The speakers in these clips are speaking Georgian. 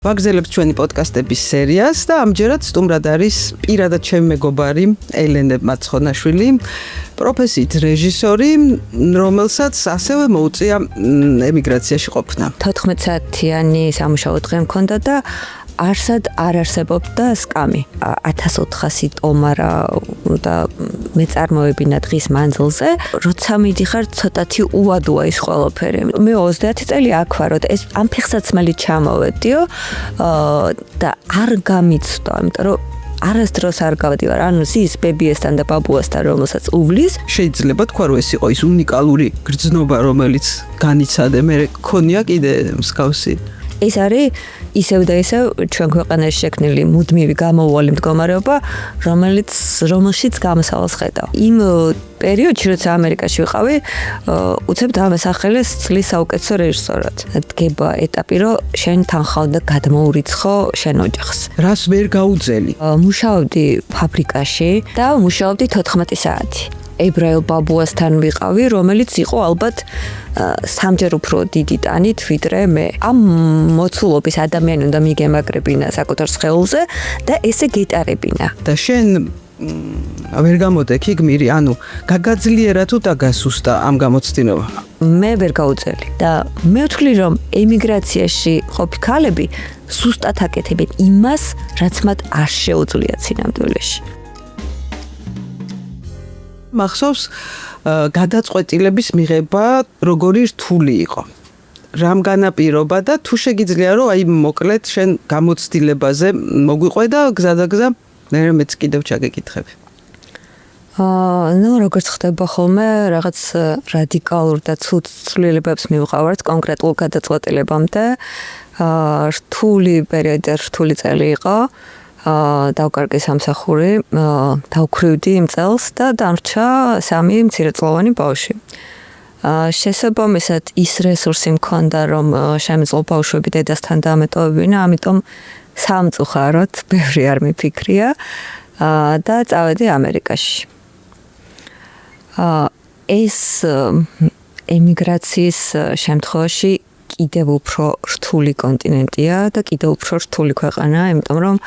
ვაგზელებთ ჩვენი პოდკასტების სერიას და ამჯერად სტუმრად არის პირადად ჩემი მეგობარი ელენე მაცხონაშვილი, პროფესიით რეჟისორი, რომელსაც ასევე მოუწია ემიგრაციაში ყოფნა. 14 საათიანი სამუშაო დღე მქონდა და არსად არ არსებობდა სკამი. 1400 ტომარა და მეწარმოებინა დღის მანძილზე, როცა მიდიხარ ცოტათი უვადოა ის ყველაფერი. მე 30 წელი აქ ვარო და ეს ამ ფეხსაცმელი ჩამოვედიო და არ გამიცდა, იმიტომ რომ არასდროს არ გავდივარ, ანუ ის ბებიესთან და ბაბუასთან რომელსაც უვლის. შეიძლება თქვა რომ ეს იყო ის უნიკალური გრძნობა, რომელიც განიცადე, მე გქონია კიდე მსგავსი. ეს არის ისევ და ისევ ჩვენ ქვეყანაში შექმნილი მუდმივი გამოუვალი მდგომარეობა, რომელშიც გამოსავალს ხედავ. იმ პერიოდში, როცა ამერიკაში ვიყავი, უცებ დამასახელეს წლის საუკეთესო რეჟისორად. დგება ეტაპი, რომ შენ თანხა უნდა გადმოურიცხო შენ ოჯახს. რას ვერ გაუძელი? მუშაობდი ფაბრიკაში და მუშაობდი 14 საათი. ებრაელ ბაბუასთან ვიყავი, რომელიც იყო ალბათ სამჯერ უფრო დიდი ტანით, ვიდრე მე. ამ მოცულობის ადამიანი უნდა მიგემაგრებინა საკუთარ სხეულზე და ესე გეტარებინა. და შენ ვერ გამოდექი გმირი, ანუ გაგაძლიერა თუ დაგასუსტა ამ გამოცდილება? მე ვერ გაუწელი და მე ვთვლი, რომ ემიგრაციაში ყოფი ქალები სუსტად აკეთებენ იმას, რაც მათ არ შეუძლიათ სინამდვილეში. მახსოვს გადაწყვეტილების მიღება როგორი რთული იყო. რამ განაპირობა და თუ შეგიძლია რომ აი მოკლედ შენ გამოცდილებაზე მოგვიყვე და გზადაგზა მეც კიდევ ჩაგეკითხები. როგორც ხდება ხოლმე, რაღაც რადიკალურ და ცუდ ცვლილებებს მივყავართ კონკრეტულ გადაწყვეტილებამდე. რთული პერიოდი, რთული წელი იყო. დავკარგე სამსახური, დავქრივდი იმ წელს და დამრჩა 3 მცირეწლოვანი ბავშვი. შესაბამისად ის რესურსი მქონდა, რომ შემეძლო ბავშვები დედასთან დამეტოვებინა, ამიტომ სამწუხაროდ ბევრი არ მიფიქრია და წავედი ამერიკაში. ეს ემიგრაციის შემთხვევაში კიდევ უფრო რთული კონტინენტია და კიდევ უფრო რთული ქვეყანაა, იმიტომ რომ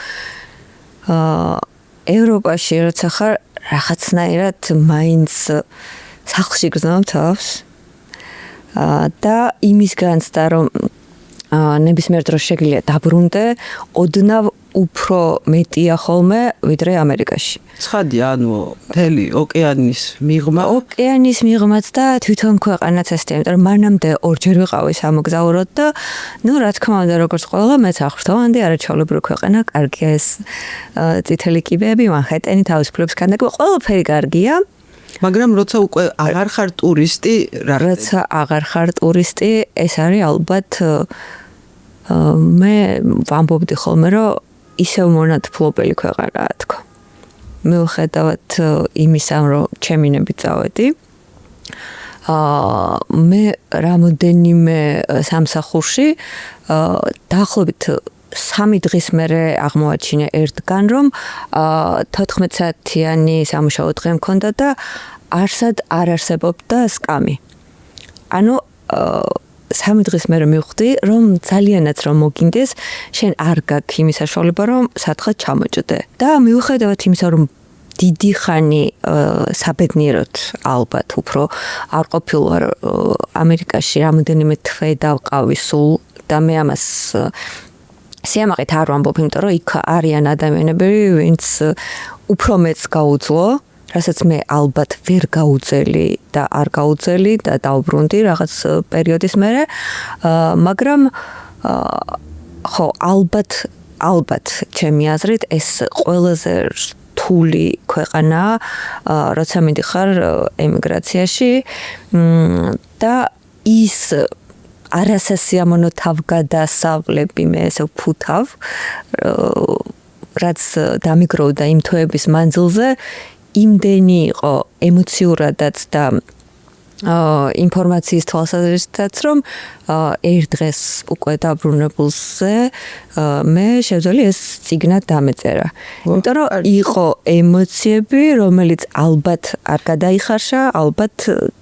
ევროპაში როცა ხარ რაღაცნაირად მაინც სახლში გრძნობ თავს და იმის განცდა რომ ნებისმიერ დროს შეგიძლია დაბრუნდე, ოდნავ უფრო მეტია ხოლმე ვიდრე ამერიკაში. ცხადია, ანუ მთელი ოკეანის მიღმა. ოკეანის მიღმაც და თვითონ ქვეყანაც ესეთი, იმიტომ რომ მანამდე ორჯერ ვიყავი სამოგზაუროდ და რა თქმა უნდა, როგორც ყველა მეც აღვრთოვანდი, არაჩვეულებრივი ქვეყანა, კარგია ეს წითელი კიბეები, მანჰეტენი, თავისუფლების ქანდაკება, ყველაფერი კარგია. მაგრამ როცა უკვე აღარ ხარ ტურისტი, როცა აღარ ხარ ტურისტი, ეს არის ალბათ მე ვამბობდი ხოლმე, რომ ისევ მონათფლობელი ქვეყანაა თქო. მიუხედავად იმისა, რომ ჩემინები წავედი, მე რამოდენიმე სამსახურში დაახლოებით 3 დღის მერე აღმოაჩინე ერთგან, რომ 14 საათიანი სამუშაო დღე მქონდა და არსად არ არსებობდა სკამი. ანუ 3 დღის მერე მივხვდი, რომ ძალიანაც რომ მოგინდეს, შენ არ გაქვს იმის საშუალება, რომ სათხად ჩამოჭდე. და მიუხედავად იმისა, რომ დიდი ხანი საბედნიეროდ ალბათ უფრო არ ყოფილვარ ამერიკაში, რამოდენიმე თვე დავყავი სულ და მე ამას სიამაყით არ ვამბობ, იმიტომ რომ იქ არიან ადამიანები, ვინც უფრო მეც გაუძლო, რასაც მე ალბათ ვერ გაუძელი და არ გაუძელი და დავბრუნდი რაღაც პერიოდის მერე, მაგრამ ხო, ალბათ ჩემი აზრით ეს ყველაზე რთული ქვეყანაა, როცა მიდიხარ ემიგრაციაში და ის არასასიამოვნო თავგადასავლები მე ესე ვფუთავ, რაც დამიგროვდა იმ თვეების მანძილზე, იმდენი იყო ემოციურადაც და ინფორმაციის თვალსაზრისითაც რომ ერთ დღეს უკვე დაბრუნებულზე მე შევძელი ეს წიგნად დამეწერა. იმიტომ რომ იყო ემოციები, რომელიც ალბათ არ გადაიხარშა, ალბათ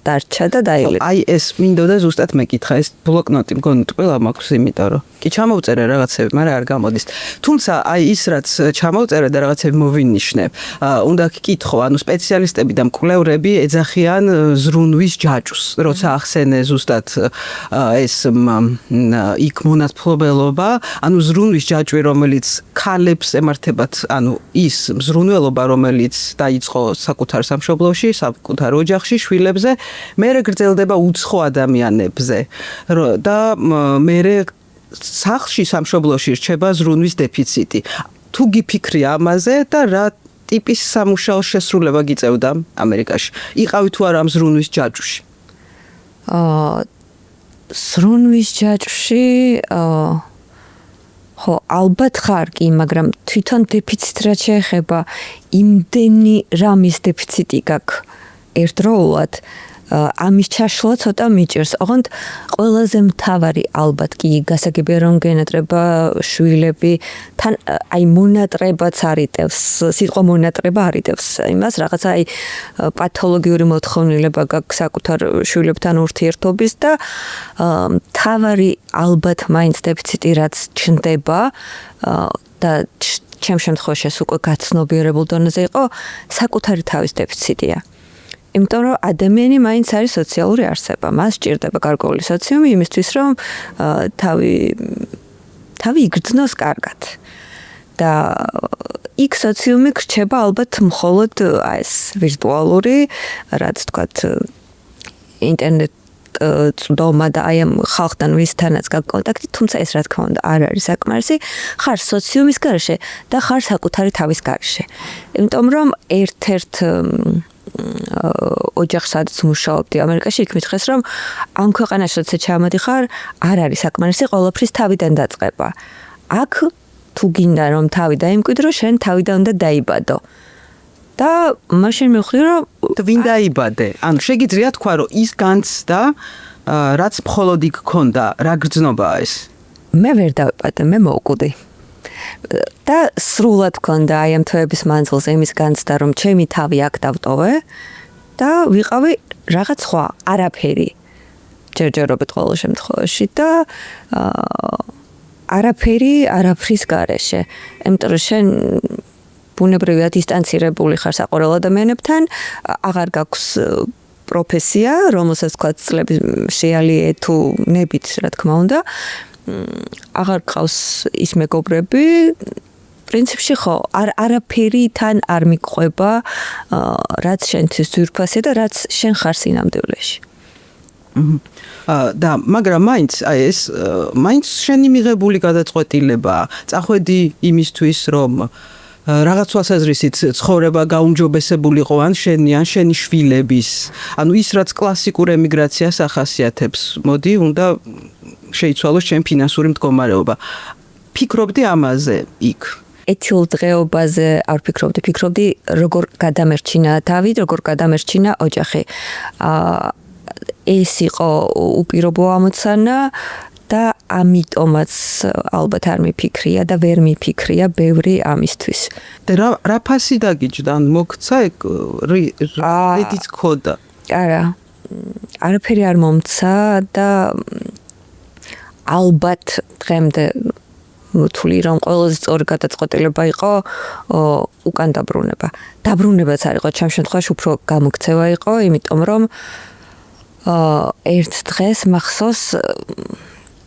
დარჩა და დაილევა. აი ეს მინდოდა ზუსტად მეკითხა, ეს ბლოკნოტი მგონი ყველა მაქვს, იმიტომ რომ კი ჩამოვწერე რაღაცები, მაგრამ არ გამოდის. თუმცა აი ის რაც ჩამოვწერე და რაღაცები მოვინიშნე, უნდა გკითხო, ანუ სპეციალისტები და მკვლევრები ეძახიან ზრუნვის ჯაჭვს, როცა ახსენე ზუსტად ეს იქ მონათმფლობელობა, ანუ ზრუნვის ჯაჭვი, რომელიც ქალებს ემართებათ, ანუ ის მზრუნველობა, რომელიც დაიწყო საკუთარ სამშობლოში, საკუთარ ოჯახში, შვილებზე, მერე გრძელდება უცხო ადამიანებზე და მერე სახლში, სამშობლოში რჩება ზრუნვის დეფიციტი. თუ გიფიქრი ამაზე და რა ტიპის სამუშაო შესრულება გიწევდა ამერიკაში? იყავი თუ არა ზრუნვის ჯაჭვში? ზრუნვის ჯაჭვში ხო, ალბათ ხარ კი, მაგრამ თვითონ დეფიციტ რაც შეეხება, იმდენი რამის დეფიციტი გაქვს ერთდროულად, ამის ჩაშლა ცოტა მიჭირს. ოღონდ ყველაზე მთავარი ალბათ კი გასაგებია რომ გენატრება შვილები, თან აი მონატრებაც არიდევს, სიტყვა მონატრება არიდევს იმას, რაღაცა აი პათოლოგიური მოთხოვნილება გაქვს საკუთარ შვილებთან ურთიერთობის და მთავარი ალბათ მაინც დეფიციტი რაც ჩნდება და ჩემ შემთხვევაში ეს უკვე გაცნობიერებულ დონეზე იყო, საკუთარი თავის დეფიციტია. იმიტომ რომ ადამიანი მაინც არის სოციალური არსება, მას სჭირდება გარკვეული სოციუმი იმისთვის, რომ თავი იგრძნოს კარგად. და იქ სოციუმი გრჩება ალბათ მხოლოდ ეს ვირტუალური, რაც თქვათ ინტერნეტ წვდომა და აი ამ ხალხთან ვისთანაც გაქვს კონტაქტი, თუმცა ეს რა თქმა უნდა არ არის საკმარისი, ხარ სოციუმის გარეშე და ხარ საკუთარი თავის გარეშე. იმიტომ რომ ერთ-ერთ ოჯახს სადაც მუშაობდი ამერიკაში, იქ მითხრეს რომ ამ ქვეყანაში როცა ჩამოდიხარ, არ არის საკმარისი ყველაფრის თავიდან დაწყება. აქ თუ გინდა რომ თავი დაიმკვიდრო, შენ თავიდან უნდა დაიბადო. და მაშინ მივხვდი რომ ვინ დაიბადე? ანუ შეგიძლია თქვა რომ ის განცდა, რაც მხოლოდ იქ ქონდა, რა გრძნობაა ეს? მე ვერ დავიბადე, მე მოვკვდი. და სრულად ქონდა აი ამ თვეების მანძილზე იმის განცდა, რომ ჩემი თავი აქ დავტოვე და ვიყავი რაღაც სხვა, არაფერი. ჯერჯერობით ყოველ შემთხვევაში და არაფრის გარეშე. იმიტომ რომ შენ ბუნებრივია დისტანცირებული ხარ საყვარელ ადამიანებთან, აღარ გაქვს პროფესია, რომელსაც თქვა წლების შეალიე თუ ნებით, რა თქმა უნდა. აღარ გყავს ის მეგობრები, პრინციპში ხო, არაფერი თან არ მიყვება, რაც შენთვის ძვირფასია და რაც შენ ხარ სინამდვილეში. და მაგრამ მაინც აი ეს მაინც შენი მიღებული გადაწყვეტილება, წახვედი იმისთვის, რომ რაღაც თვალსაზრისით ცხოვრება გაუმჯობესებულიყო ან შენი ან შენი შვილების, ანუ ის რაც კლასიკურ ემიგრაციას ახასიათებს, მოდი, უნდა შეიცვალოს ჩემ ფინანსური მდგომარეობა. ფიქრობდი ამაზე იქ. ეთიურ დღეობაზე არ ფიქრობდი, ფიქრობდი როგორ გადამერჩინა თავი, როგორ გადამერჩინა ოჯახი. ეს იყო უპირობო ამოცანა და ამიტომაც ალბათ არ მიფიქრია და ვერ მიფიქრია ბევრი ამისთვის. და რა ფასი დაგიჯდა? მოგცა ეგ რედიც ქოდა? არა. არაფერი არ მომცა და ალბათ დღემდე ვთვლი რომ ყველაზე სწორი გადაწყვეტილება იყო უკან დაბრუნება. დაბრუნებაც არ იყო, ჩემ შემთხვევაში უფრო გამოქცევა იყო, იმიტომ რომ ერთ დღეს მახსოვს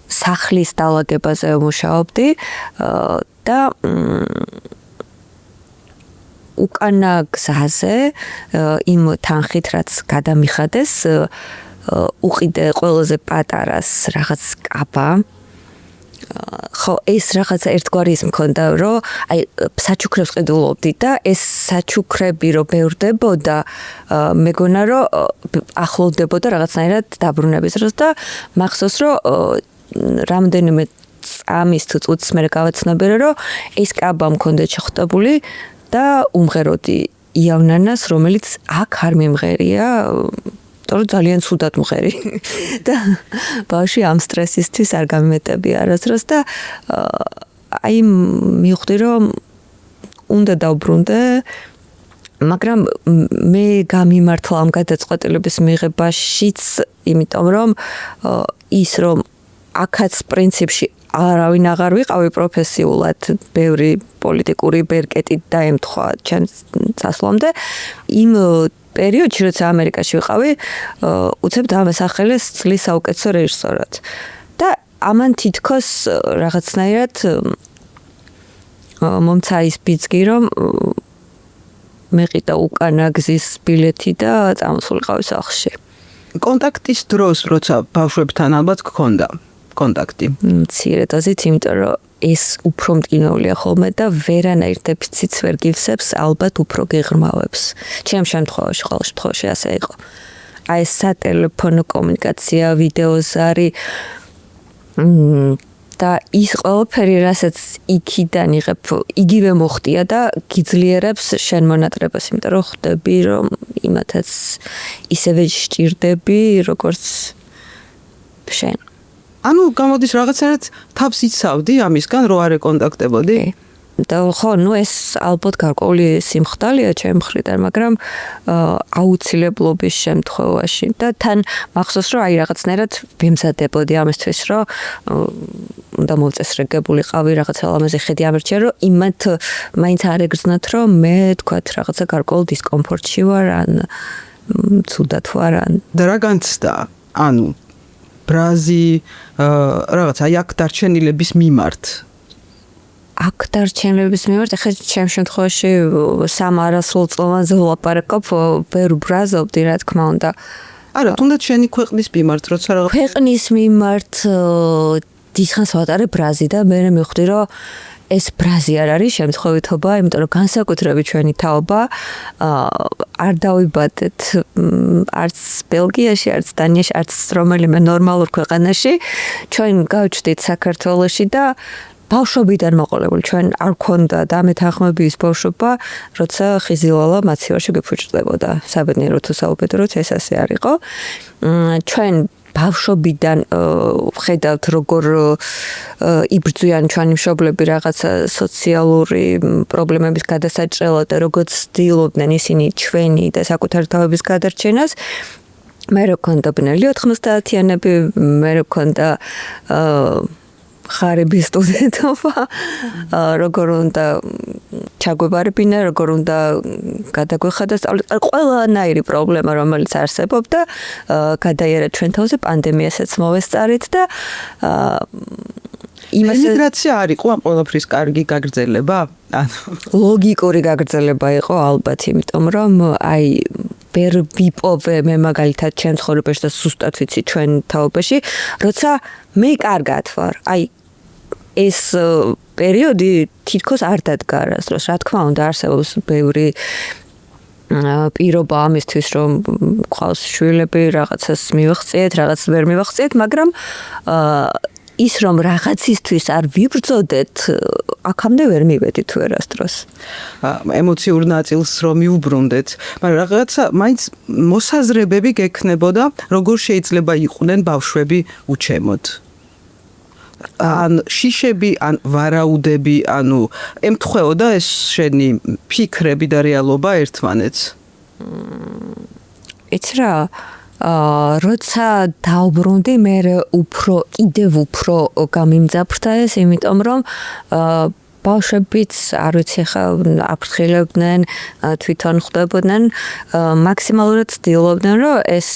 სახლის დაალაგებაზე ვმუშაობდი და უკანა გზაზე იმ თანხით რაც გადამიხადეს უყიდე ყველაზე პატარას რაღაც კაბა. ხო, ეს რაღაცა ერთგვარი ის მქონდა, რომ აი საჩუქრებს ყიდულობდი და ეს საჩუქრები რო ბევრდებოდა, მეგონა რომ ახლოვდებოდა რაღაცნაირად დაბრუნების დროს და მახსოვს რომ რამდენიმე წამის თუ წუთის მერე გავაცნობიერე რომ ეს კაბა მქონდა ჩახტებული და უმღეროდი იავნანას, რომელიც აქ არ მიმღერია იმიტომ რომ ძალიან ცუდად მღერი და ბავშვი ამ სტრესისთვის არ გამიმეტებია არასდროს და აი მივხვდი რომ უნდა დავბრუნდე მაგრამ მე გამიმართლა ამ გადაწყვეტილების მიღებაშიც იმიტომ რომ ის რომ აქაც პრინციპში არავინ აღარ ვიყავი პროფესიულად ბევრი პოლიტიკური ბერკეტი დაემთხვა ჩემს წასვლამდე იმ პერიოდში როცა ამერიკაში ვიყავი უცებ დამასახელეს წლის საუკეთესო რეჟისორად და ამან თითქოს რაღაცნაირად მომცა ის ბიძგი რომ მეყიდა უკანა გზის ბილეთი და წამოსულიყავი სახლში. კონტაქტის დროს, როცა ბავშვებთან ალბათ გქონდა კონტაქტი. მცირე დოზით, იმიტომ რომ ეს უფრო მტკივნეულია ხოლმე და ვერანაირ დეფიციტს ვერ გივსებს, ალბათ უფრო გეღრმავებს. ჩემ შემთხვევაში, ყოველ შემთხვევაში ასე იყო. აი ეს სატელეფონო კომუნიკაცია, ვიდეოზარი და ის ყველაფერი, რასაც იქიდან იღებ, იგივე მოხდია და გიძლიერებს შენ მონატრებას, იმიტომ რომ ხვდები, რომ იმათაც ისევე სჭირდები, როგორც შენ. ანუ გამოდის რაღაცნაირად თავს იცავდი ამისგან, რომ არ ეკონტაქტებოდი? და ხო, ნუ ეს ალბათ გარკვეული სიმხდალეა ჩემ მხრიდან, მაგრამ აუცილებლობის შემთხვევაში და თან მახსოვს რომ აი რაღაცნაირად ვემზადებოდი ამისთვის, რომ უნდა მოვწესრიგებულიყავი რაღაცა ლამაზი ხედი ამერჩია, რომ იმათ მაინც არ ეგრძნათ, რომ მე თქვათ რაღაცა გარკვეულ დისკომფორტში ვარ, ან ცუდად ვარ, ან და რა განცდა? ანუ ბრაზი რაღაც აი აქ დარჩენილების მიმართ აქ დარჩენილების მიმართ ახლა ჩემ შემთხვევაში სამ არასრულწლოვანზე ვლაპარაკობ, ვერ ვბრაზობდი რა თქმა უნდა. არა, თუნდაც შენი ქვეყნის მიმართ, როცა რაღაც ქვეყნის მიმართ დიდხანს ვატარებ ბრაზი და მე მივხვდი რომ ეს ბრაზი არ არის შემთხვევითობა, იმიტომ რომ განსაკუთრებით ჩვენი თაობა არ დავიბადეთ არც ბელგიაში, არც დანიაში, არც რომელიმე ნორმალურ ქვეყანაში. ჩვენ გავჩდით საქართველოში და ბავშვობიდან მოყოლებული ჩვენ არ ქონდა და მეთანხმების ბავშვობა, როცა ხიზილალა მაცივარში გიფუჭდებოდა. საბედნიეროდ თუ საუბედუროთ ეს ასე არ იყო. ჩვენ ბავშვობიდან ხედავთ როგორ იბრძვიან ჩვენი მშობლები რაღაცა სოციალური პრობლემების გადასაჭრელად და როგორც ცდილობდნენ ისინი ჩვენი და საკუთარი თავების გადარჩენას. მე რო ქონდა ბნელი 90-იანები, მე რო ქონდა ხარები სტუდენტობა, როგორ უნდა ჩაგვებარებინა, როგორ უნდა გადაგვეხადა სწავლება, ყველანაირი პრობლემა, რომელიც არსებობდა, გადაიარა ჩვენ თავზე პანდემიასაც მოვესწარით და იმიგრაცია არ იყო ამ ყველაფრის კარგი გაგრძელება? ანუ ლოგიკური გაგრძელება იყო ალბათ, იმიტომ რომ აი ვერ ვიპოვე მე მაგალითად ჩემ ცხოვრებაში და ზუსტად ვიცი ჩვენ თაობაში, როცა მე კარგად ვარ. აი ეს პერიოდი თითქოს არ დადგა არასდროს. რა თქმა უნდა, არსებობს ბევრი პირობა ამისთვის, რომ ყავს შვილები, რაღაცას მივახციეთ, რაღაც ვერ მივახციეთ, მაგრამ ის რომ რაღაცისთვის არ ვიბრძოდეთ, აქამდე ვერ მივედით ვერასდროს. ემოციურ ნაწილს რომ მიუბრუნდეთ, მაგრამ რაღაცა მაინც მოსაზრებები გექნებოდა, როგორ შეიძლება იყვნენ ბავშვები უჩემოდ. ან შიშები, ან ვარაუდები, ანუ ემთხვეოდა ეს შენი ფიქრები და რეალობა ერთმანეთს? იცი რა, როცა დავბრუნდი, მე კიდევ უფრო გამიმძაფრდა ეს, იმიტომ რომ ბავშვებიც არ ვიცი ხა აფრთხილებდნენ, თვითონ ხვდებოდნენ, მაქსიმალურად ცდილობდნენ, რომ ეს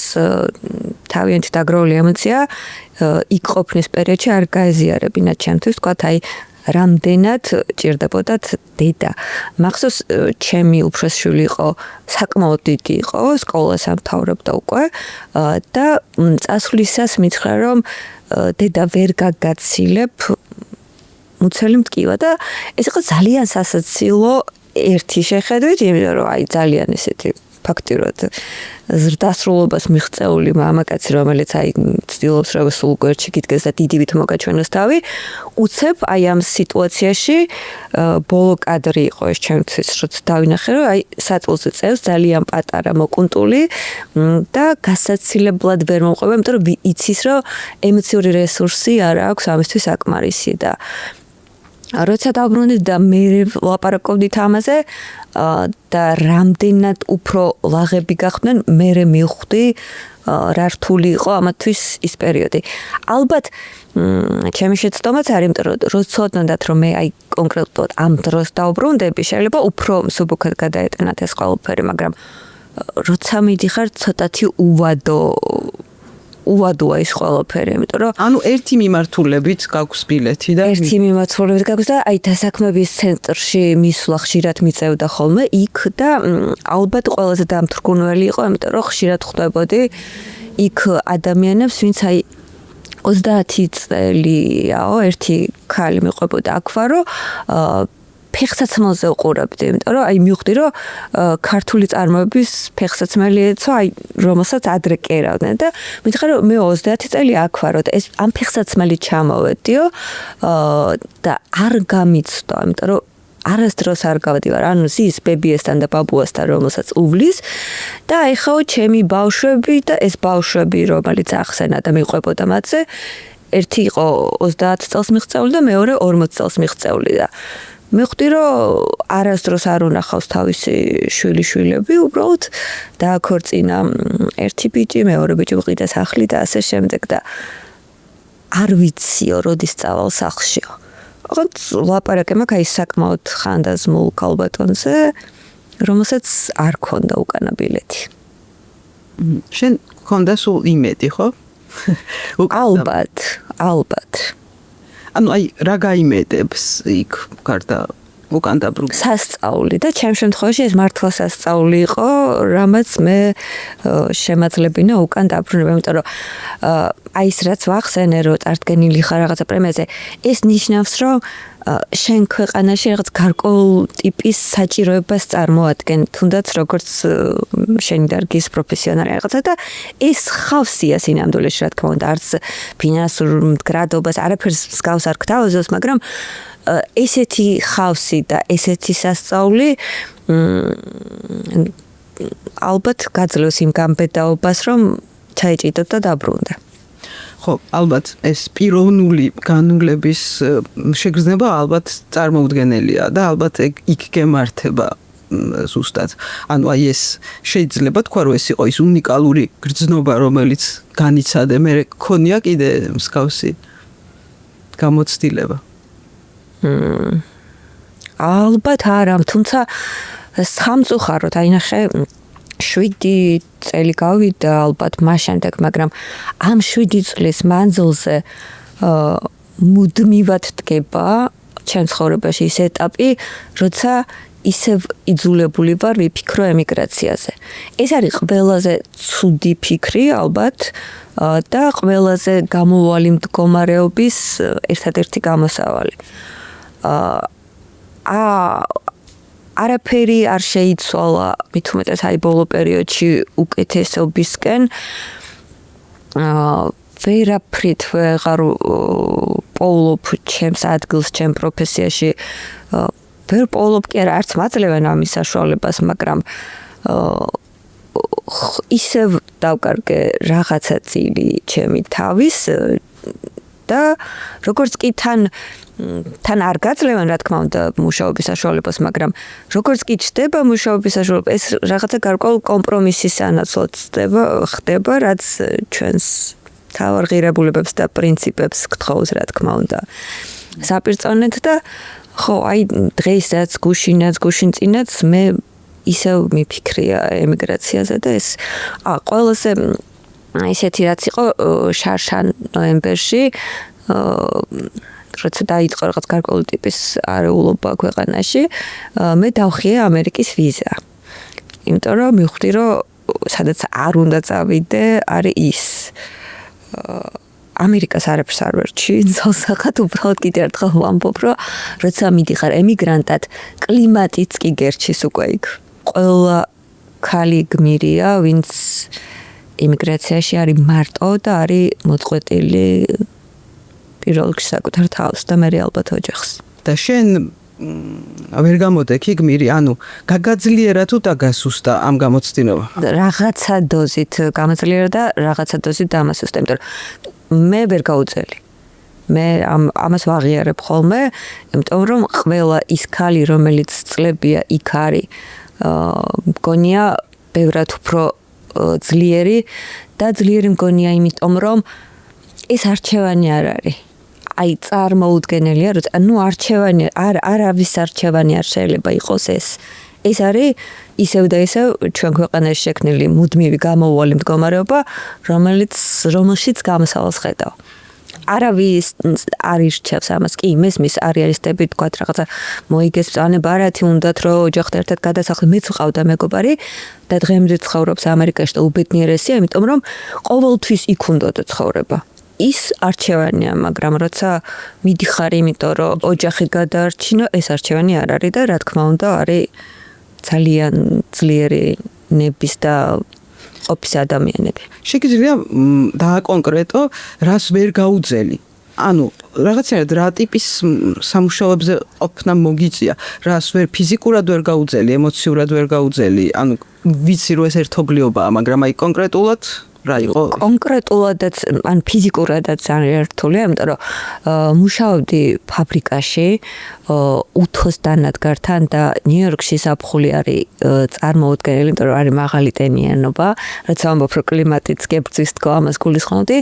თავიანთი დაგროვილი ემოცია იქ ყოფნის პერიოდში არ გაეზიარებინათ ჩემთვის, თქვათ აი რამდენად ჭირდებოდათ დედა. მახსოვს ჩემი უფროსი შვილი იყო საკმაოდ დიდი იყო, სკოლას ამთავრებდა უკვე და წასვლისას მითხრა რომ დედა ვერ გაგაცილებ მუცელი მტკივა და ეს იყო ძალიან სასაცილო ერთი შეხედვით, იმიტომ რომ აი ძალიან ესეთი ფაქტიურად ზრდასრულობას მიღწეული მამაკაცი, რომელიც აი ცდილობს რომ სულ გვერდში გიდგეს და დიდივით მოგაჩვენოს თავი, უცებ აი ამ სიტუაციაში ბოლო კადრი იყო ეს ჩემთვის, როცა დავინახე რომ აი საწოლზე წევს ძალიან პატარა მოკუნტული და გასაცილებლად ვერ მომყვება, იმიტომ რომ იცის რომ ემოციური რესურსი არ აქვს ამისთვის აკმარისი და როცა დავბრუნდით და მე ლაპარაკობდით ამაზე და რამდენად უფრო ლაღები გახდნენ, მე მივხვდი რა რთული იყო ამათვის ის პერიოდი. ალბათ ჩემი შეცდომაც არის, იმიტომ რომ როცოდნოდათ რომ მე აი კონკრეტულად ამ დროს დავბრუნდები, შეიძლება უფრო მსუბუქად გადაეტანათ ეს ყველაფერი, მაგრამ როცა მიდიხარ ცოტათი უვადოა ის ყველაფერი, იმიტომ რომ ანუ ერთი მიმართულებით გაქვს ბილეთი და ერთი მიმართულებით გაქვს და აი დასაქმების ცენტრში მისვლა ხშირად მიწევდა ხოლმე იქ და ალბათ ყველაზე დამთრგუნველი იყო, იმიტომ რომ ხშირად ხვდებოდი იქ ადამიანებს, ვინც აი 30 წელიაო ერთი ქალი მიყვებოდა აქვარო ფეხსაცმელზე უყურებდი, იმიტომ რომ აი მივხვდი რომ ქართული წარმოების ფეხსაცმელი ეცვა, აი რომელსაც ადრე კერავდნენ და მითხრა რომ მე 30 წელი აქ ვარო და ეს ამ ფეხსაცმელი ჩამოვედიო და არ გამიცდო, იმიტომ რომ არასდროს არ გავდივარ, ანუ ზის ბებიესთან და ბაბუასთან, რომელსაც უვლის და ეხაო ჩემი ბავშვები და ეს ბავშვები, რომელიც ახსენა და მიყვებოდა მათზე, ერთი იყო 30 წელს მიღწეული და მეორე 40 წელს მიღწეული და მივხვდი რომ არასდროს არ უნახავს თავისი შვილიშვილები, უბრალოდ დააქორწინა ერთი ბიჭი, მეორე ბიჭი უყიდა სახლი და ასე შემდეგ და არ ვიციო, როდის წავალ სახლშიო. ოღონდ ლაპარაკე მაქვს აი საკმაოდ ხანდაზმულ ქალბატონზე, რომელსაც არ ქონდა უკანა ბილეთი. შენ ქონდა სულ იმედი, ხო? ალბათ. ანუ აი რა გაიმედებს იქ გარდა უკან დაბრუნდა სასწაული და ჩემ შემთხვევაში ეს მართლა სასწაული იყო, რამაც მე შემაძლებინა უკან დაბრუნება, იმიტომ რომ აი ეს რაც ვახსენე, რომ წარდგენილი ხარ რაღაცა პრემიაზე, ეს ნიშნავს, რომ შენ ქვეყანაში რაღაც გარკვეულ ტიპის საჭიროებას წარმოადგენ, თუნდაც როგორც შენი დარგის პროფესიონალი რაღაცა და ეს ხავსია სინამდვილეში, რა თქმა უნდა, არც ფინანსურ მდგრადობას, არაფერს მსგავს არ გთავაზობს, მაგრამ ესეთი ხავსი და ესეთი სასწაული ალბათ გაძლევს იმ გამბედაობას, რომ ჩაეჭიდოთ და დაბრუნდა. ხო, ალბათ ეს პიროვნული განვლების შეგრძნება ალბათ წარმოუდგენელია და ალბათ იქ გემართება ზუსტად. ანუ აი ეს შეიძლება თქვა რომ ეს იყო ის უნიკალური გრძნობა, რომელიც განიცადე, მე გქონია კიდე მსგავსი გამოცდილება. ალბათ არა, თუმცა სამწუხაროდ აინახე 7 წელი გავიდა ალბათ მას შემდეგ, მაგრამ ამ 7 წლის მანძილზე მუდმივად დგება ჩემ ცხოვრებაში ის ეტაპი, როცა ისევ იძულებული ვარ ვიფიქრო ემიგრაციაზე. ეს არის ყველაზე ცუდი ფიქრი ალბათ და ყველაზე გამოუვალი მდგომარეობის ერთადერთი გამოსავალი. არაფერი არ შეიცვალა, მით უმეტეს აი ბოლო პერიოდში უკეთესობისკენ. ვერაფრით ვეღარ პოულობ ჩემს ადგილს, ჩემ პროფესიაში. ვერ პოულობ კი არა, არც მაძლევენ ამის საშუალებას, მაგრამ ისევ დავკარგე რაღაცა წილი ჩემი თავის და როგორც კი თან არ გაძლევენ, რა თქმა უნდა, მუშაობის საშუალებას, მაგრამ როგორც კი ჩდება მუშაობის საშუალება, ეს რაღაცა გარკვეულ კომპრომისის სანაცვლოდ ხდება, რაც ჩვენს თავარ ღირებულებებს და პრინციპებს გთხოვს, რა თქმა უნდა, საპირწონედ და ხო, აი დღეისაც გუშინწინაც მე ისევ მიფიქრია ემიგრაციაზე და ეს ყველაზე ისეთი რაც იყო შარშან ნოემბერში როცა დაიწყო რაღაც გარკვეული ტიპის არეულობა ქვეყანაში, მე დავხიე ამერიკის ვიზა. იმიტომ რომ მივხვდი, რომ სადაც არ უნდა წავიდე, არის ის. ამერიკას არაფერს არ ვერჩი, ზალსახად უბრალოდ კიდე ერთხელ ვამბობ, რომ როცა მიდიხარ ემიგრანტად, კლიმატიც კი გერჩის უკვე იქ. ყველა ქალი გმირია, ვინც იმიგრაციაში არის მარტო და არის მოწყვეტილი პირველ რიგში საკუთარ თავს და მე ალბათ ოჯახს. და შენ ვერ გამოდექი გმირი, ანუ გაგაძლიერა თუ დაგასუსტა ამ გამოცდილება? რაღაცა დოზით გამაძლიერა და რაღაცა დოზით დამასუსტა, იმიტომ რომ მე ვერ გაუწელი. მე ამას ვაღიარებ ხოლმე, იმიტომ რომ ყველა ის ქალი, რომელიც წლებია იქ არის, მგონია ბევრად უფრო ძლიერი და ძლიერი მგონია იმიტომ რომ ეს არჩევანი არ არის. აი წარმოუდგენელია, რომ არჩევანი არავის არჩევანი არ შეიძლება იყოს ეს. ეს არის ისევ და ისევ ჩვენ ქვეყანაში შექმნილი მუდმივი გამოუვალი მდგომარეობა, რომელშიც გამოსავალს ხედავ. არავის არ ირჩევს ამას. კი, მესმის არეალისტები თქვათ რაღაცა მოიგეს ბრძანება არათი უნდათ რომ ოჯახთან ერთად გადასახლე. მეც ვყავდა მეგობარი და დღემდე ცხოვრობს ამერიკაში და უბედნიერესია, იმიტომ რომ ყოველთვის იქ უნდოდა ცხოვრება. ის არჩევანია, მაგრამ როცა მიდიხარ, იმიტომ რომ ოჯახი გადაარჩინო, ეს არჩევანი არ არის და რა თქმა უნდა არის ძალიან ძლიერი ნების და ყოფის ადამიანები. შეგიძლია დააკონკრეტო, რას ვერ გაუძელი? ანუ რაღაცნაირად რა ტიპის სამუშაოებზე ყოფნა მოგიწია, რას ვერ ფიზიკურად ვერ გაუძელი, ემოციურად ვერ გაუძელი? ანუ ვიცი რომ ეს ერთობლიობაა, მაგრამ აი კონკრეტულად რა იყო? კონკრეტულადაც, ან ფიზიკურადაც არ ერთულია, იმიტომ რომ მუშაობდი ფაბრიკაში უთოს დანადგართან და ნიუ-იორკში ზაფხული არის წარმოუდგენელი, იმიტომ რომ არის მაღალი ტენიანობა, რაც ამბობ რომ კლიმატიც გებრძვის თქო, ამას გულისხმობდი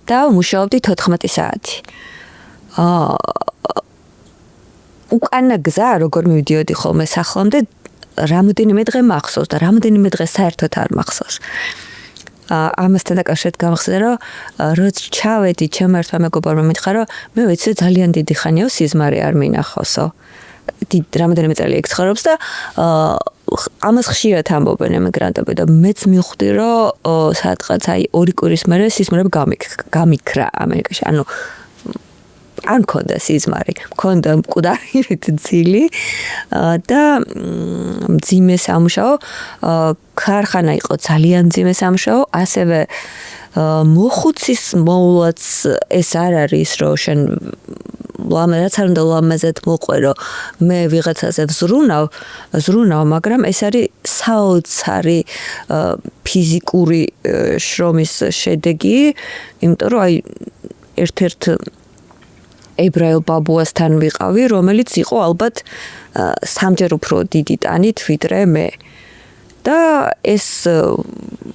და მუშაობდი 14 საათი. უკანა გზა როგორ მივდიოდი ხოლმე სახლამდე რამოდენიმე დღე მახსოვს და რამოდენიმე დღე საერთოდ არ მახსოვს. ამასთან დაკავშირებით გამახსენდა რომ როცა ჩავედი ჩემ ერთმა მეგობარმა მითხრა რომ მე ვიცი ძალიან დიდი ხანია სიზმარი არ მინახავსო. რამოდენიმე წელი იქ ცხოვრობს და ამას ხშირად ამბობენ ემიგრანტები და მეც მივხვდი რომ სადღაც აი 2 კვირის მერე სიზმრები გამიქრა ამერიკაში. ანუ არ მქონდა სიზმარი, მქონდა მკვდარით ძილი და მძიმე სამუშაო, ქარხანა იყო ძალიან მძიმე სამუშაო, ასევე მოხუცის მოულაც ეს არ არის რომ შენ რაც არ უნდა ლამაზად მოყვერო, მე ვიღაცაზე ვზრუნავ, მაგრამ ეს არის საოცარი ფიზიკური შრომის შედეგი, იმიტომ რომ აი ერთ-ერთ ებრაელ ბაბუასთან ვიყავი, რომელიც იყო ალბათ სამჯერ უფრო დიდი ტანით ვიდრე მე. და ეს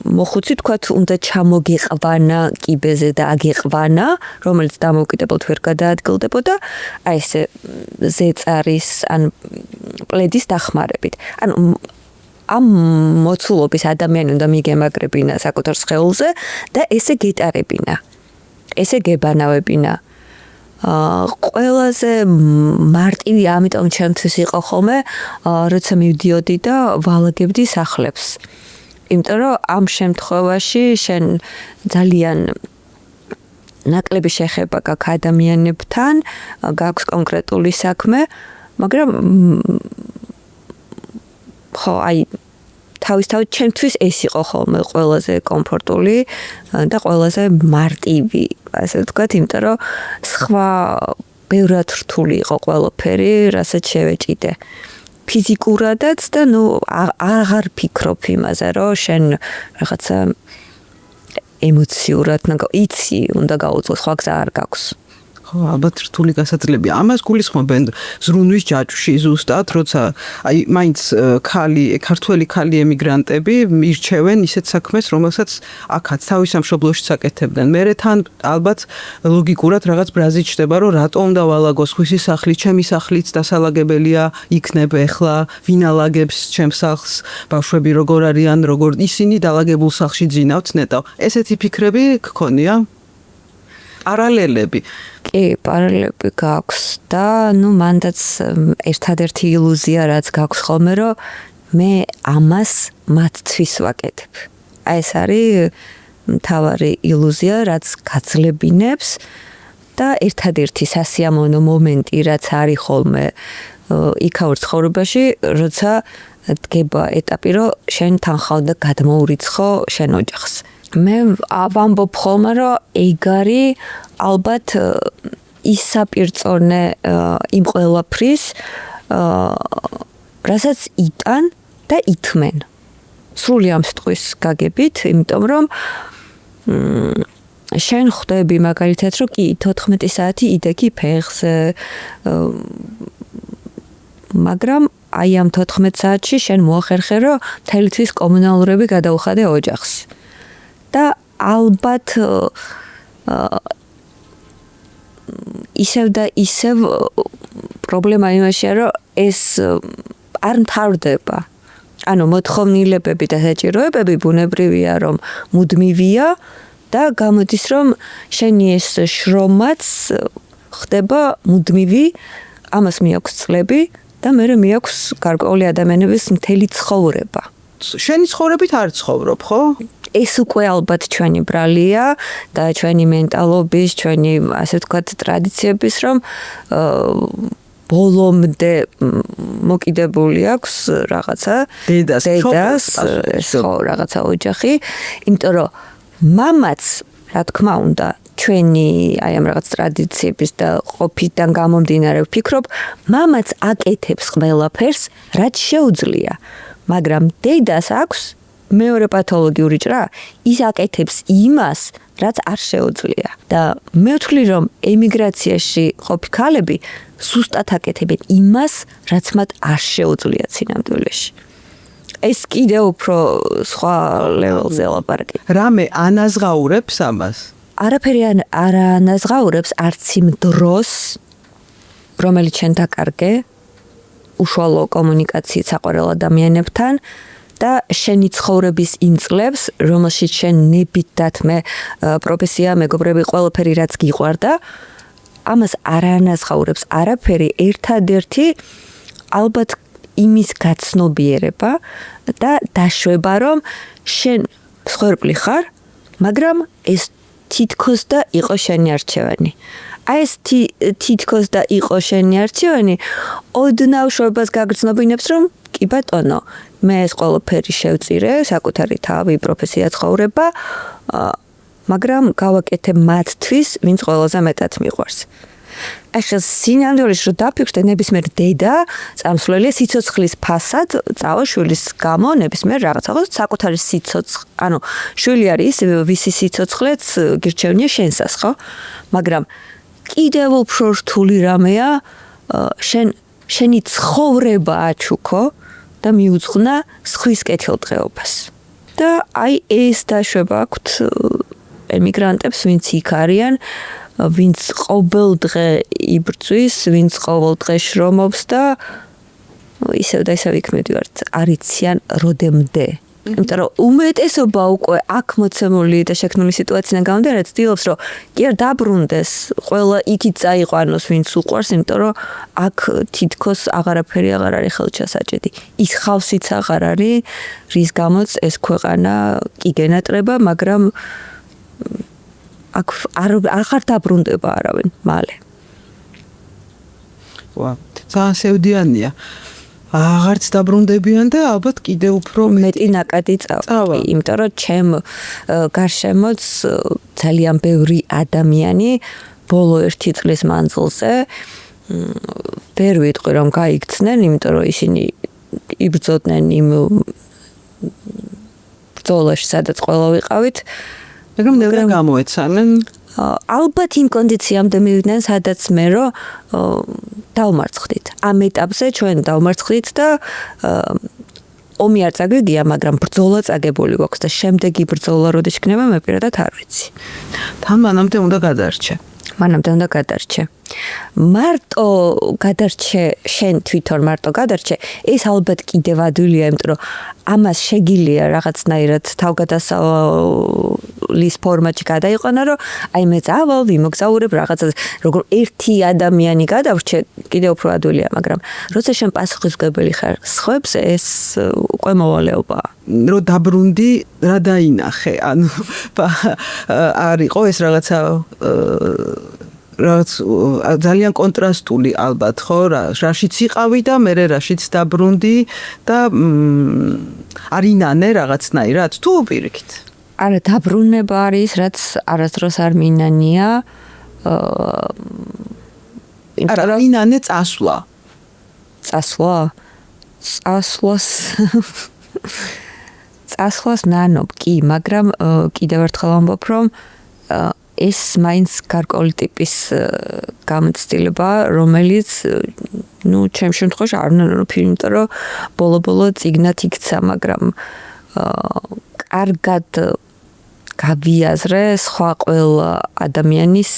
მოხუცი თქვათ უნდა ჩამოგეყვანა კიბეზე და აგეყვანა, რომელიც დამოუკიდებლად ვერ გადაადგილდებოდა, აი ეს ზეწარის ან პლედის დახმარებით. ანუ ამ მოცულობის ადამიანი უნდა მიგემაგრებინა საკუთარ სხეულზე და ესე გეტარებინა. ესე გებანავებინა. ყველაზე მარტივი ამიტომ ჩემთვის იყო ხოლმე, როცა მივდიოდი და ვალაგებდი სახლებს. იმიტომ რომ ამ შემთხვევაში შენ ძალიან ნაკლები შეხება გაქვს ადამიანებთან, გაქვს კონკრეტული საქმე, მაგრამ ხო აი თავისთავად ჩემთვის ეს იყო ხოლმე ყველაზე კომფორტული და ყველაზე მარტივი, ასე ვთქვათ, იმიტომ რომ სხვა ბევრად რთული იყო ყველაფერი, რასაც შევეჭიდე. ფიზიკურადაც და აღარ ფიქრობ იმაზე, რომ შენ რაღაცა ემოციურად იცი, უნდა გაუძლო, სხვა გზა არ გაქვს. ხო, ალბათ რთული გასაძლებია. ამას გულისხმობენ ზრუნვის ჯაჭვში ზუსტად, როცა აი მაინც ქართველი ქალი ემიგრანტები მირჩევენ ისეთ საქმეს, რომელსაც აქაც თავის სამშობლოში საკეთებდნენ. მერე თან ალბათ ლოგიკურად რაღაც ბრაზი ჩდება, რომ რატო უნდა ვალაგოს ხვისი სახლი, ჩემი სახლიც დასალაგებელია იქნებ ეხლა, ვინ ალაგებს ჩემს სახლს, ბავშვები როგორ არიან, როგორ ისინი დალაგებულ სახლში ძინავთ ნეტავ. ესეთი ფიქრები გქონია? პარალელები. კი, პარალელები გაქვს და მანდაც ერთადერთი ილუზია რაც გაქვს ხოლმე, რომ მე ამას მათთვის ვაკეთებ. აი ეს არის მთავარი ილუზია, რაც გაძლებინებს და ერთადერთი სასიამოვნო მომენტი, რაც არის ხოლმე იქაურ ცხოვრებაში, როცა დგება ეტაპი, რომ შენ თანხავ და გადმოურიცხო შენ ოჯახს. მე ვამბობ ხოლმე, რომ ეგ არის ალბათ ის საპირწონე იმ ყველაფრის, რასაც იტან და ითმენ. სრული ამ სიტყვის გაგებით, იმიტომ რომ შენ ხვდები მაგალითად, რომ კი 14 საათი იდექი ფეხზე, მაგრამ აი ამ 14 საათში შენ მოახერხე, რომ მთელი თვის კომუნალურები გადაუხადე ოჯახს. და ალბათ ისევ და ისევ პრობლემა იმაშია, რომ ეს არ მთავრდება. ანუ მოთხოვნილებები და საჭიროებები ბუნებრივია, რომ მუდმივია და გამოდის, რომ შენი ეს შრომაც ხდება მუდმივი, ამას მიაქვს წლები და მე მიაქვს გარკვეული ადამიანების მთელი ცხოვრება. შენი ცხოვრებით არ ცხოვრობ, ხო? ეს უკვე ალბათ ჩვენი ბრალია და ჩვენი მენტალობის, ჩვენი ასე ვთქვათ ტრადიციების, რომ ბოლომდე მოკიდებული აქვს რაღაცა დედას ხო რაღაცა ოჯახი, იმიტომ რომ მამაც რა თქმა უნდა ჩვენი აი ამ რაღაც ტრადიციების და ყოფიდან გამომდინარე ვფიქრობ, მამაც აკეთებს ყველაფერს, რაც შეუძლია, მაგრამ დედას აქვს მეორე პათოლოგიური ჭრა, ის აკეთებს იმას, რაც არ შეუძლია. და მე ვთვლი, რომ ემიგრაციაში ყოფი ქალები ზუსტად აკეთებენ იმას, რაც მათ არ შეუძლია ცინამდვილეში. ეს კიდევ უფრო სხვა ლეველზე ლაპარაკი. რამე ანაზღაურებს ამას? არაფერი არ ანაზღაურებს არც იმ დროს, რომელიც შენ დაკარგე უშუალო კომუნიკაციით საყვარელ ადამიანებთან და შენი ცხოვრების იმ წლებს, რომელშიც შენ ნებით დათმე პროფესია, მეგობრები, ყველაფერი რაც გიყვარდა, ამას არ ანაზღაურებს არაფერი, ერთადერთი ალბათ იმის გაცნობიერება და დაშვება, რომ შენ მსხვერპლი ხარ, მაგრამ ეს თითქოს და იყო შენი არჩევანი. აი ეს თითქოს და იყო შენი არჩევანი, ოდნავ შობას გაგრძნობინებს, რომ კი ბატონო, მე ეს ყველაფერი შევწირე, საკუთარი თავი, პროფესია, ცხოვრება, მაგრამ გავაკეთებ მათთვის, ვინც ყველაზე მეტად მიყვარს. ახლა სინამდვილეში რომ დაფიქრდე, ნებისმიერ დედა წამსვლელია სიცოცხლის ფასად წავა შვილის გამო ნებისმიერ რაღაცას საკუთარი სიცოცხლე, ანუ შვილი არის ვისი სიცოცხლეც გირჩევნია შენსას, ხო? მაგრამ კიდევ უფრო რთული რამეა შენი ცხოვრება აჩუქო და მიუძღვნა სხვის კეთილდღეობას. და აი ეს დაშვება აქვთ ემიგრანტებს, ვინც იქ არიან, ვინც ყოველდღე იბრძვის, ვინც ყოველდღე შრომობს და ისევ და ისევ იქ მივდივართ, არიციან როდემდე. იმიტომ რომ უმეტესობა უკვე აქ მოცემული და შექმნილი სიტუაციიდან გამომდინარე ცდილობს, რომ კი არ დაბრუნდეს, ყველა იქით წაიყვანოს, ვინც უყვარს, იმიტომ რომ აქ თითქოს აღარაფერი აღარ არის ხელჩასაჭედი. ის ხავსიც აღარ არის, რის გამოც ეს ქვეყანა კი გენატრება, მაგრამ აქ არ ხარ დაბრუნდება არავინ მალე. ვა, ძალიან სევდიანია. აღარც დაბრუნდებიან და ალბათ კიდევ უფრო მეტი ნაკადი წავა. იმიტომ რომ ჩემ გარშემოც ძალიან ბევრი ადამიანი ბოლო 1 წლის მანძილზე ვერ ვიტყვი რომ გაიქცნენ, იმიტომ რომ ისინი იბრძოდნენ იმ ბრძოლაში, სადაც ყველა ვიყავით. მაგრამ ნელა გამოეცანენ. ალბათ იმ კონდიციამდე მივიდნენ, სადაც მე რომ დავმარცხდით. ამ ეტაპზე ჩვენ დავმარცხდით და ომი არ წაგვიგია, მაგრამ ბრძოლა წაგებული გვაქვს და შემდეგი ბრძოლა როდის იქნება, მე პირადად არ ვიცი. თან მანამდე უნდა გადარჩე. მანამდე უნდა გადარჩე. მარტო გადარჩე, შენ თვითონ მარტო გადარჩე, ეს ალბათ კიდევ ადვილია, იმიტომ რომ ამას შეგიძლია რაღაცნაირად თავგადასავლის ფორმატში გადაიყვანა, რომ აი მე წავალ, ვიმოგზაურებ რაღაცას, როგორ ერთი ადამიანი გადავრჩე, კიდევ უფრო ადვილია, მაგრამ როცა შენ პასუხისმგებელი ხარ სხვებზე, ეს უკვე მოვალეობაა. რო დაბრუნდი, რა დაინახე? ანუ არ იყო ეს რაღაცა რაც ძალიან კონტრასტული ალბათ ხო რაშიც იყავი და მე რაშიც დაბრუნდი და არინანე რაღაცნაირად თუ პირიქით არა დაბრუნება არის რაც არასდროს არ მინანია არა ინანე წასვლა წასვლას ნანობ კი მაგრამ კიდევ ერთხელ ამბობ რომ ეს მაინც გარკვეული ტიპის გამოცდილება რომელიც ჩემ შემთხვევაში არ ვნანობ იმიტომ რომ ბოლო წიგნად იქცა მაგრამ კარგად გავიაზრე სხვა ყველა ადამიანის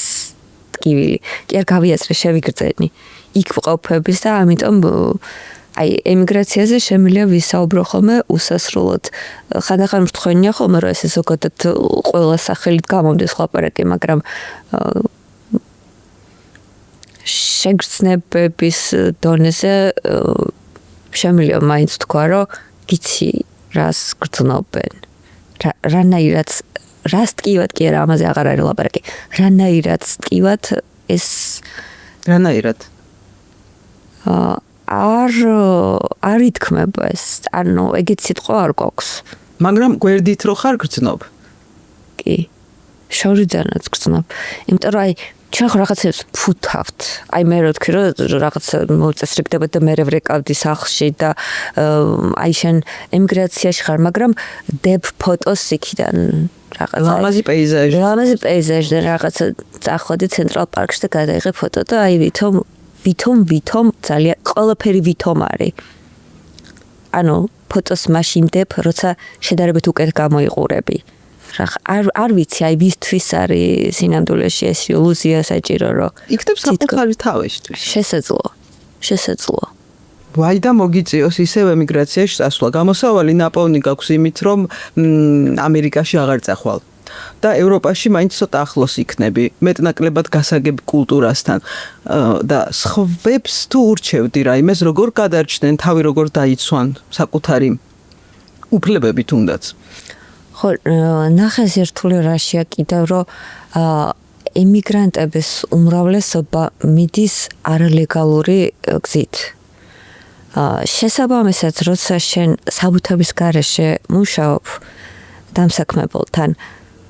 ტკივილი კი არ გავიაზრე შევიგრძენი იქ ვყოფების და ამიტომ აი ემიგრაციაზე შემიძლია ვისაუბრო ხოლმე უსასრულოდ ხანდახან მრთხვენია ხოლმე რომ ესე ზოგადად ყველა სახელით გამომდეს ლაპარაკი მაგრამ შეგრძნებების დონეზე შემიძლია მაინც თქვა რომ გიცი რას გრძნობენ რანაირად რას ტკივად კი არა ამაზე აღარ არის ლაპარაკი რანაირად ტკივად ეს რანაირად არ ითქმება ეს ანუ ეგეთ სიტყვა არ გვაქვს მაგრამ გვერდით რო ხარ გრძნობ კი შორიდანაც გრძნობ იმიტომ რომ აი ჩვენ ხო რაღაცებს ფუთავთ აი მე რო თქვი რომ რაღაც მოწესრიგდება და მე ვრეკავდი სახლში და აი შენ ემიგრაციაში ხარ მაგრამ დებ ფოტოს იქიდან რაღაც ლამაზი პეიზაჟი და რაღაცა წახვედი ცენტრალ პარკში და გადაიღე ფოტო და აი ვითომ ძალიან ყველაფერი ვითომ არის ანუ ფოტოს მაშინ დებ როცა შედარებით უკეთ გამოიყურები არ ვიცი აი ვისთვის არის სინამდვილეში ეს ილუზია საჭირო რომ იქნებ საკუთარი თავისთვის შესაძლოა ვაი და მოგიწიოს ისევ ემიგრაციაში წასვლა გამოსავალი ნაპოვნი გაქვს იმით რომ ამერიკაში აღარ წახვალ და ევროპაში მაინც ცოტა ახლოს იქნები მეტნაკლებად გასაგებ კულტურასთან და სხვებს თუ ურჩევდი რაიმეს როგორ გადარჩნენ თავი როგორ დაიცვან საკუთარი უფლებები თუნდაც ხო ნახეს ერთული რაშია კიდევ რომ ემიგრანტების უმრავლესობა მიდის არალეგალური გზით შესაბამისად როცა შენ საბუთების გარეშე მუშაობ დამსაქმებელთან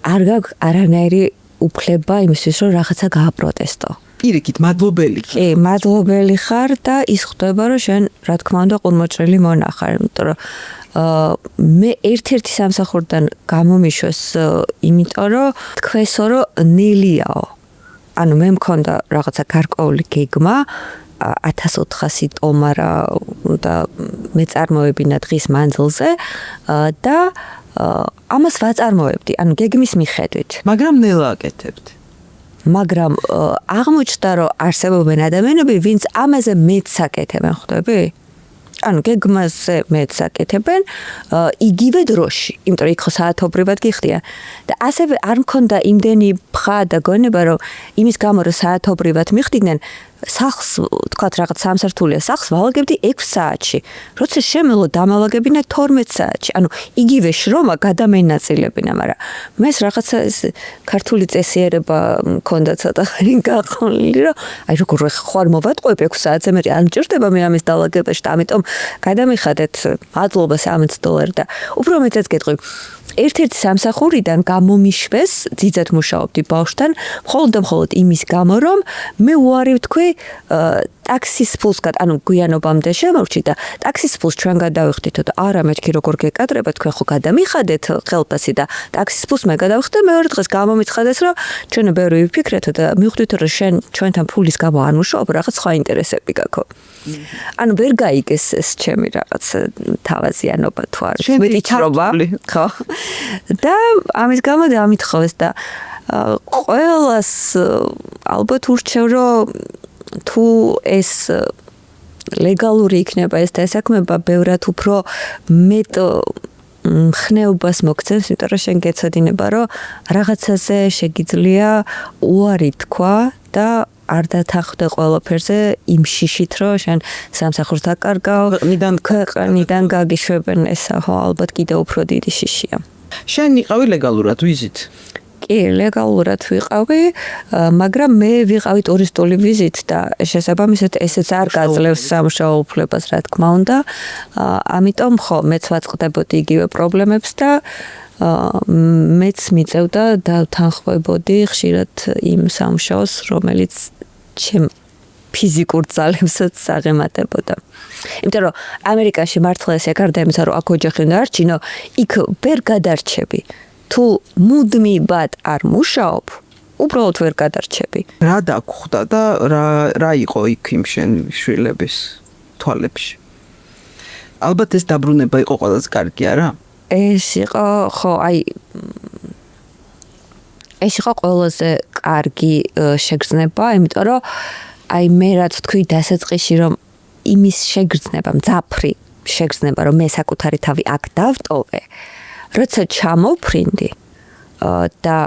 არ გაქვს არანაირი უფლება იმისთვის რომ რაღაცა გააპროტესტო პირიქით მადლობელი კი მადლობელი ხარ და ის ხდება რომ შენ რა თქმა უნდა ყურმოჭრილი მონახარ იმიტომ რომ მე ერთ-ერთი სამსახურიდან გამომიშვეს იმიტომ რომ თქვენსო რომ ნელიაო ანუ მე მქონდა რაღაცა გარკვეული გეგმა 1400 ტომარა და მეწარმოებინა დღის მანძილზე და ამას ვაწარმოებდი, ანუ გეგმის მიხედვით. მაგრამ ნელა აკეთებთ. მაგრამ აღმოჩნდა, რომ არსებობენ ადამიანები, ვინც ამაზე მეც აკეთებენ, ხვდები? ანუ გეგმაზე მეც აკეთებენ, იგივე დროში, იმიტომ რომ იქ ხო საათობრივად გიხდიან. და ასევე არ მქონდა იმდენი ფხა და გონება, რომ იმის გამო რომ საათობრივად მიხდიდნენ, სახლს, თქვათ რაღაც სამსართულიან სახლს ვალაგებდი 6 საათში. როცა შემელო დამალაგებინა 12 საათში. ანუ იგივე შრომა გადამენაწილებინა, მაგრამ მეც რაღაცა ეს ქართული წესიერება მქონდა ცოტა ხანი გაყოლილი, რომ აი როგორ ხარ მოვატყვებ 6 საათზე მე არ მჭირდება მე ამის დალაგებაში და ამიტომ გადამიხადეთ მადლობა $60 და უფრო მეცაც გეტყვი ერთ-ერთი სამსახურიდან გამომიშვეს, ძიძად მუშაობდი ბავშვთან, მხოლოდ იმის გამო, რომ მე უარი ვთქვი ტაქსის ფულს, ანუ გვიანობამდე შემორჩი და ტაქსის ფულს ჩვენ გადავიხდით და არა მეთქი როგორ გეკადრება, თქვენ ხო გადამიხადეთ ხელფასი და ტაქსის ფულს მე გადავიხდე, მეორე დღეს გამომიცხადეს, რომ ჩვენ ბევრი ვიფიქრეთ და მივხვდით, რომ შენ ჩვენთან ფულის გამო არ მუშაობ, რაღაც სხვა ინტერესები გაქვს. ანუ ვერ გაიგეს ეს ჩემი რაღაც თავაზიანობა თუ არა, მეტიჩრობა, ხო? და ამის გამო დამითხოვეს და ყველას ალბათ ურჩევ რომ თუ ეს ლეგალური იქნება ეს დასაქმება ბევრად უფრო მეტ ხნეობას მოგცემს, იმიტომ რომ შენ გეცოდინება რომ რაღაცაზე შეგიძლია უარი თქვა და არ დათანხმდე ყველაფერზე იმ შიშით რომ შენ სამსახურს დაკარგავ, ქვეყნიდან გაგიშვებენ ესა ხო ალბათ კიდევ უფრო დიდი შიშია. შენ იყავი ლეგალურად ვიზით? კი, ლეგალურად ვიყავი, მაგრამ მე ვიყავი ტურისტული ვიზით და შესაბამისად ესეც არ გაძლევს სამუშაო უფლებას, რა თქმა უნდა. ამიტომ ხო, მეც ვაწყდებოდი იგივე პრობლემებს და მეც მიწევდა და ვთანხმებოდი ხშირად იმ სამუშაოს, რომელიც ჩემ ფიზიკურ ძალებსაც აღემატებოდა. იმიტომ რომ ამერიკაში მართლა ესე გარდა იმისა, რომ აქ ოჯახი უნდა არჩინო, იქ ვერ გადარჩები. თუ მუდმივად არ მუშაობ, უბრალოდ ვერ გადარჩები. რა დაგხვდა და რა იყო იქ იმ შენ შვილების თვალებში? ალბათ ეს დაბრუნება იყო ყველაზე კარგი, არა? ეს იყო, ხო, ეს იყო ყველაზე კარგი შეგრძნება, იმიტომ რომ მე რაც თქვი დასაწყისში, რომ იმის შეგრძნება, მძაფრი შეგრძნება, რომ მე საკუთარი თავი აქ დავტოვე, როცა ჩამოვფრინდი და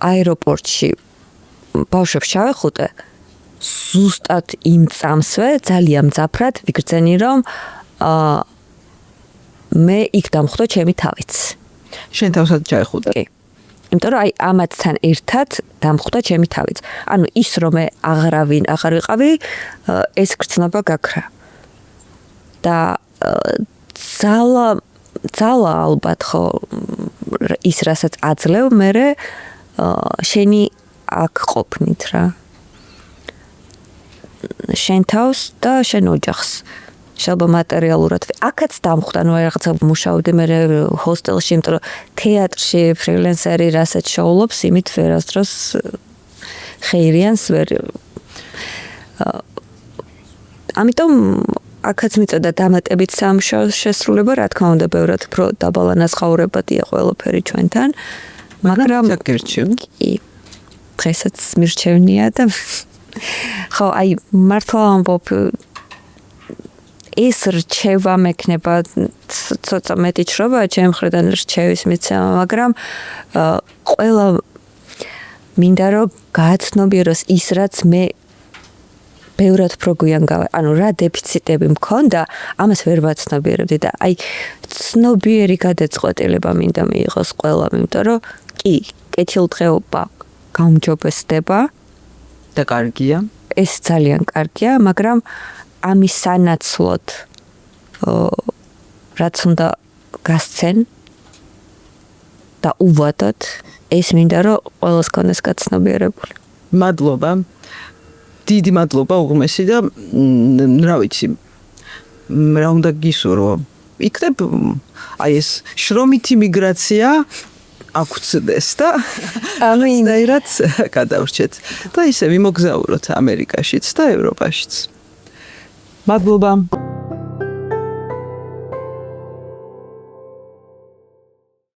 აეროპორტში ბავშვებს ჩავეხუტე, ზუსტად იმ წამსვე ძალიან მძაფრად ვიგრძენი, რომ მე იქ დამხვდა ჩემი თავიც. შენ თავსაც ჩაეხუტე? კი. იმიტომ რომ ამათთან ერთად დამხვდა ჩემი თავიც. ანუ ის რომ მე აღარ ვიყავი, ეს გრძნობა გაქრა. და ძალა ალბათ ხო ის რასაც აძლევ მე შენი აქ ყოფნით რა. შენ თავს და შენ ოჯახს. შეიძლება მატერიალურად აქაც დამხვდა, ნუ რაღაცა მუშაობდი მე ჰოსტელში, იმიტომ რომ თეატრში ფრილენსერი რასაც შოულობს, იმით ვერასდროს ხეირიანს ვერ. ამიტომ აქაც მიწოდა დამატებით სამუშაოს შესრულება, რა თქმა უნდა, ბევრად უფრო დაბალანაზღაურებადია ყველაფერი ჩვენთან, მაგრამ კი, დღესაც მირჩევნია და ხო, მართლა ამბობ ეს რჩევა მექნება ცოტა მეტი ჩრობა ჩემ მხრიდან რჩევის მიცემა, მაგრამ ყველა მინდა რომ გააცნობიეროს ის რაც მე ბევრად უფრო გვიანგავ, ანუ რა დეფიციტები მქონდა, ამას ვერ ვაცნობიერებდი და ცნობიერი გადაწყვეტილება მინდა მიიღოს ყველამ, იმიტომ რომ კი, კეთილდღეობა გაუმჯობესდება და კარგია. ეს ძალიან კარგია, მაგრამ ამის სანაცვლოდ რაც უნდა გასცენ და უვადოთ, ეს მინდა რომ ყველას კონდეს გაცნობიერებული. მადლობა. დიდი მადლობა უღმესი და რა ვიცი, რა უნდა გისურვო. იქნებ ეს შრომითი მიგრაცია აგვწდეს და ამინაირად გადავრჩეთ და ისე ვიმოგზაუროთ ამერიკაშიც და ევროპაშიც. მადლობა.